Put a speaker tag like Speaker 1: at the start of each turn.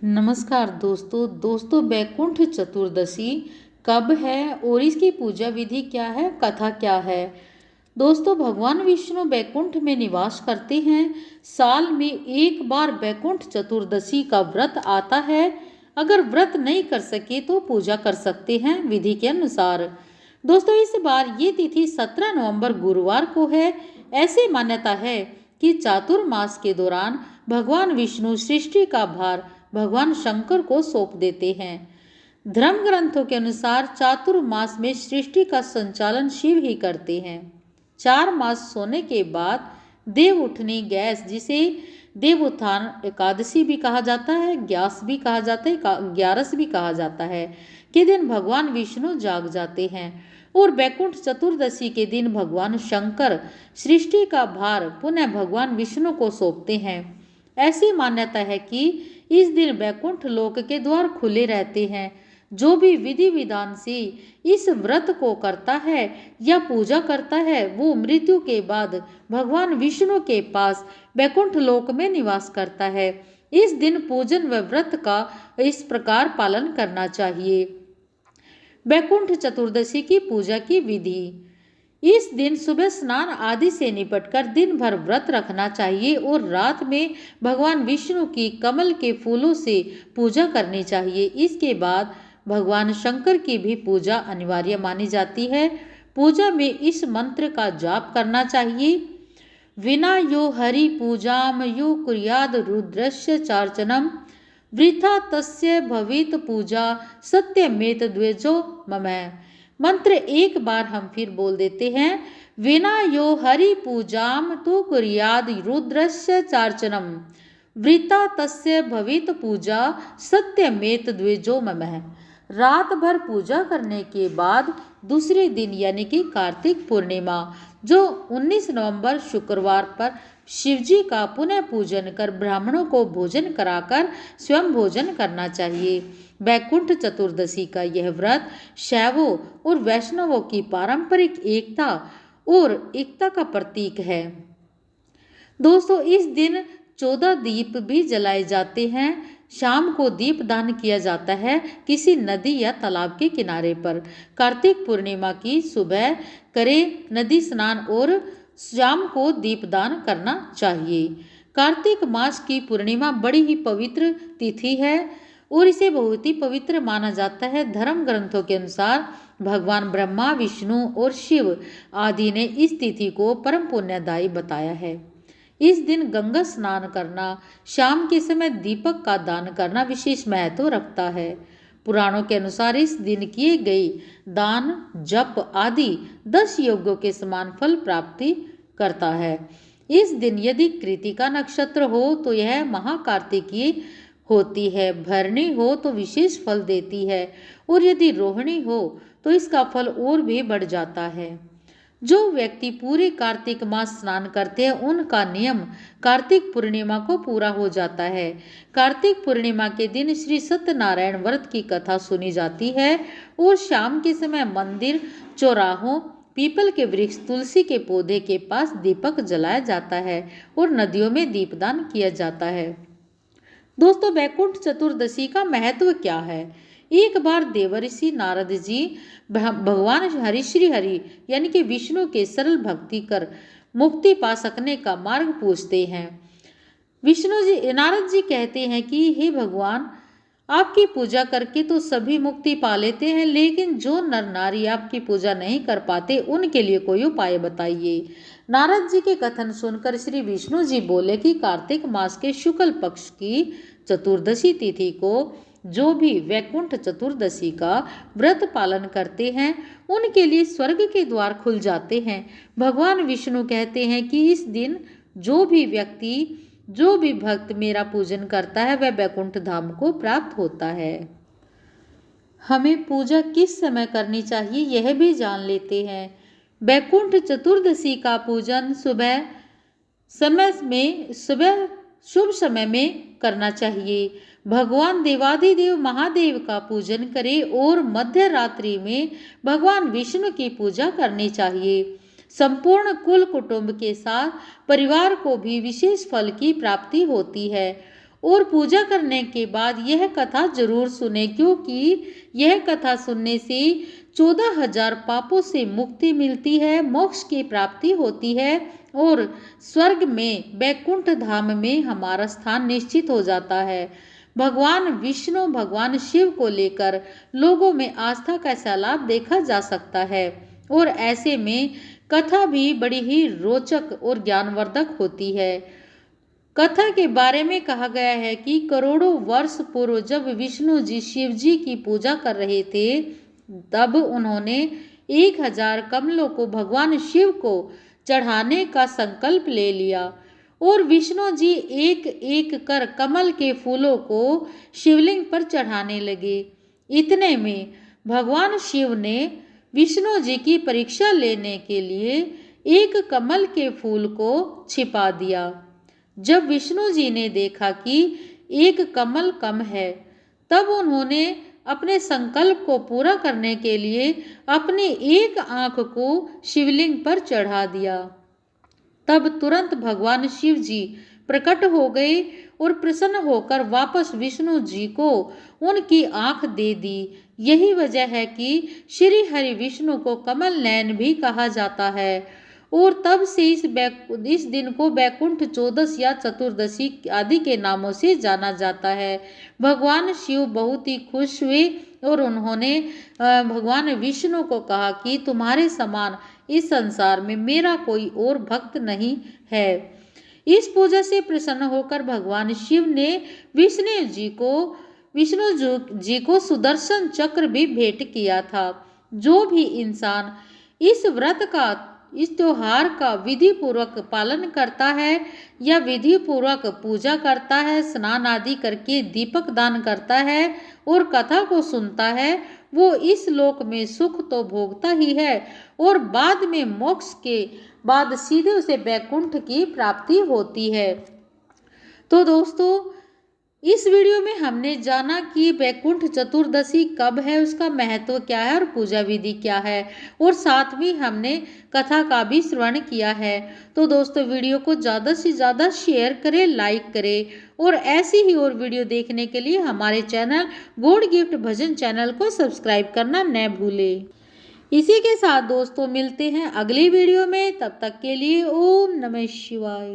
Speaker 1: नमस्कार दोस्तों बैकुंठ चतुर्दशी कब है और इसकी पूजा विधि क्या है, कथा क्या है। दोस्तों, भगवान विष्णु बैकुंठ में निवास करते हैं। साल में एक बार बैकुंठ चतुर्दशी का व्रत आता है। अगर व्रत नहीं कर सके तो पूजा कर सकते हैं विधि के अनुसार। दोस्तों, इस बार ये तिथि 17 नवंबर गुरुवार को है। ऐसी मान्यता है कि चातुर्मास के दौरान भगवान विष्णु सृष्टि का भार भगवान शंकर को सौंप देते हैं। धर्म ग्रंथों के अनुसार चातुर्मास में सृष्टि का संचालन शिव ही करते हैं। 4 मास सोने के बाद देव उठनी गैस, जिसे देवोत्थान एकादशी भी कहा जाता है, ग्यास भी कहा जाता है, ग्यारस भी कहा जाता है, के दिन भगवान विष्णु जाग जाते हैं और बैकुंठ चतुर्दशी के दिन भगवान शंकर सृष्टि का भार पुनः भगवान विष्णु को सौंपते हैं। ऐसी मान्यता है कि इस दिन बैकुंठ लोक के द्वार खुले रहते हैं। जो भी विधि विधान से इस व्रत को करता है या पूजा करता है, वो मृत्यु के बाद भगवान विष्णु के पास बैकुंठ लोक में निवास करता है। इस दिन पूजन व व्रत का इस प्रकार पालन करना चाहिए। बैकुंठ चतुर्दशी की पूजा की विधि। इस दिन सुबह स्नान आदि से निपटकर दिन भर व्रत रखना चाहिए और रात में भगवान विष्णु की कमल के फूलों से पूजा करनी चाहिए। इसके बाद भगवान शंकर की भी पूजा अनिवार्य मानी जाती है। पूजा में इस मंत्र का जाप करना चाहिए। विना यो हरि पूजाम यो कुर्याद रुद्रस्य चार्चनम वृथा तस्य भवित पूजा सत्यमेत द्विजो मम। मंत्र एक बार हम फिर बोल देते हैं। विना यो हरि पूजाम तो कुर्याद रुद्रस्य चार्चनम वृता तस्य भवित पूजा सत्यमेत द्विजो मम। रात भर पूजा करने के बाद दूसरे दिन यानी कि कार्तिक पूर्णिमा जो 19 नवंबर शुक्रवार पर शिवजी का पुनः पूजन कर ब्राह्मणों को भोजन कराकर स्वयं भोजन करना चाहिए। बैकुंठ चतुर्दशी का यह व्रत शैवों और वैष्णवों की पारंपरिक एकता का प्रतीक है। दोस्तों, इस दिन 14 दीप भी जलाए जाते हैं। शाम को दीप दान किया जाता है किसी नदी या तालाब के किनारे पर। कार्तिक पूर्णिमा की सुबह करें नदी स्नान और शाम को दीपदान करना चाहिए। कार्तिक मास की पूर्णिमा बड़ी ही पवित्र तिथि है और इसे बहुत ही पवित्र माना जाता है। धर्म ग्रंथों के अनुसार भगवान ब्रह्मा, विष्णु और शिव आदि ने इस तिथि को परम पुण्यदायी बताया है। इस दिन गंगा स्नान करना, शाम के समय दीपक का दान करना विशेष महत्व रखता है। पुराणों के अनुसार इस दिन किए गए दान, जप आदि 10 यज्ञों के समान फल प्राप्ति करता है। इस दिन यदि कृतिका नक्षत्र हो तो यह महाकार्तिकीय होती है, भरणी हो तो विशेष फल देती है और यदि रोहिणी हो तो इसका फल और भी बढ़ जाता है। जो व्यक्ति पूरे कार्तिक मास स्नान करते हैं उनका नियम कार्तिक पूर्णिमा को पूरा हो जाता है। कार्तिक पूर्णिमा के दिन श्री सत्यनारायण व्रत की कथा सुनी जाती है और शाम के समय मंदिर, चौराहों, पीपल के वृक्ष, तुलसी के पौधे के पास दीपक जलाया जाता है और नदियों में दीपदान किया जाता है। दोस्तों, बैकुंठ चतुर्दशी का महत्व क्या है। एक बार देवर्षि नारद जी भगवान श्री हरि यानी कि विष्णु के सरल भक्ति कर मुक्ति पा सकने का मार्ग पूछते हैं। नारद जी कहते हैं कि हे भगवान, आपकी पूजा करके तो सभी मुक्ति पा लेते हैं, लेकिन जो नर नारी आपकी पूजा नहीं कर पाते उनके लिए कोई उपाय बताइए। नारद जी के कथन सुनकर श्री विष्णु जी बोले कि कार्तिक मास के शुक्ल पक्ष की चतुर्दशी तिथि को जो भी वैकुंठ चतुर्दशी का व्रत पालन करते हैं उनके लिए स्वर्ग के द्वार खुल जाते हैं। भगवान विष्णु कहते हैं कि इस दिन जो भी भक्त मेरा पूजन करता है वह बैकुंठ धाम को प्राप्त होता है। हमें पूजा किस समय करनी चाहिए यह भी जान लेते हैं। बैकुंठ चतुर्दशी का पूजन सुबह शुभ समय में करना चाहिए। भगवान देवाधिदेव महादेव का पूजन करें और मध्य रात्रि में भगवान विष्णु की पूजा करनी चाहिए। संपूर्ण कुल कुटुंब के साथ परिवार को भी विशेष फल की प्राप्ति होती है और पूजा करने के बाद यह कथा जरूर सुने, क्योंकि यह कथा सुनने से 14,000 पापों से मुक्ति मिलती है, मोक्ष की प्राप्ति होती है और स्वर्ग में बैकुंठ धाम में हमारा स्थान निश्चित हो जाता है। भगवान विष्णु भगवान शिव को लेकर लोगों में आस्था का सैलाब देखा जा सकता है और ऐसे में कथा भी बड़ी ही रोचक और ज्ञानवर्धक होती है। कथा के बारे में कहा गया है कि करोड़ों वर्ष पूर्व जब विष्णु जी शिव जी की पूजा कर रहे थे, तब उन्होंने 1000 कमलों को भगवान शिव को चढ़ाने का संकल्प ले लिया और विष्णु जी एक एक कर कमल के फूलों को शिवलिंग पर चढ़ाने लगे। इतने में भगवान शिव ने विष्णु जी की परीक्षा लेने के लिए एक कमल के फूल को छिपा दिया। जब विष्णु जी ने देखा कि एक कमल कम है, तब उन्होंने अपने संकल्प को पूरा करने के लिए अपनी एक आंख को शिवलिंग पर चढ़ा दिया। तब तुरंत भगवान शिव जी प्रकट हो गए और प्रसन्न होकर वापस विष्णु जी को उनकी आंख दे दी। यही वजह है कि श्री हरि विष्णु को कमल नयन भी कहा जाता है और तब से इस दिन को बैकुंठ चौदस या चतुर्दशी आदि के नामों से जाना जाता है। भगवान शिव बहुत ही खुश हुए और उन्होंने भगवान विष्णु को कहा कि तुम्हारे समान इस संसार में मेरा कोई और भक्त नहीं है। इस पूजा से प्रसन्न होकर भगवान शिव ने विष्णु जी को सुदर्शन चक्र भी भेंट किया था। जो भी इंसान इस त्योहार का विधि पूर्वक पालन करता है या विधि पूर्वक पूजा करता है, स्नान आदि करके दीपक दान करता है और कथा को सुनता है, वो इस लोक में सुख तो भोगता ही है और बाद में मोक्ष के बाद सीधे उसे बैकुंठ की प्राप्ति होती है। तो दोस्तों, इस वीडियो में हमने जाना कि बैकुंठ चतुर्दशी कब है, उसका महत्व क्या है और पूजा विधि क्या है, और साथ में हमने कथा का भी श्रवण किया है। तो दोस्तों, वीडियो को ज़्यादा से ज़्यादा शेयर करें, लाइक करें और ऐसी ही और वीडियो देखने के लिए हमारे चैनल गॉड गिफ्ट भजन चैनल को सब्सक्राइब करना न भूलें। इसी के साथ दोस्तों मिलते हैं अगली वीडियो में, तब तक के लिए ओम नमः शिवाय।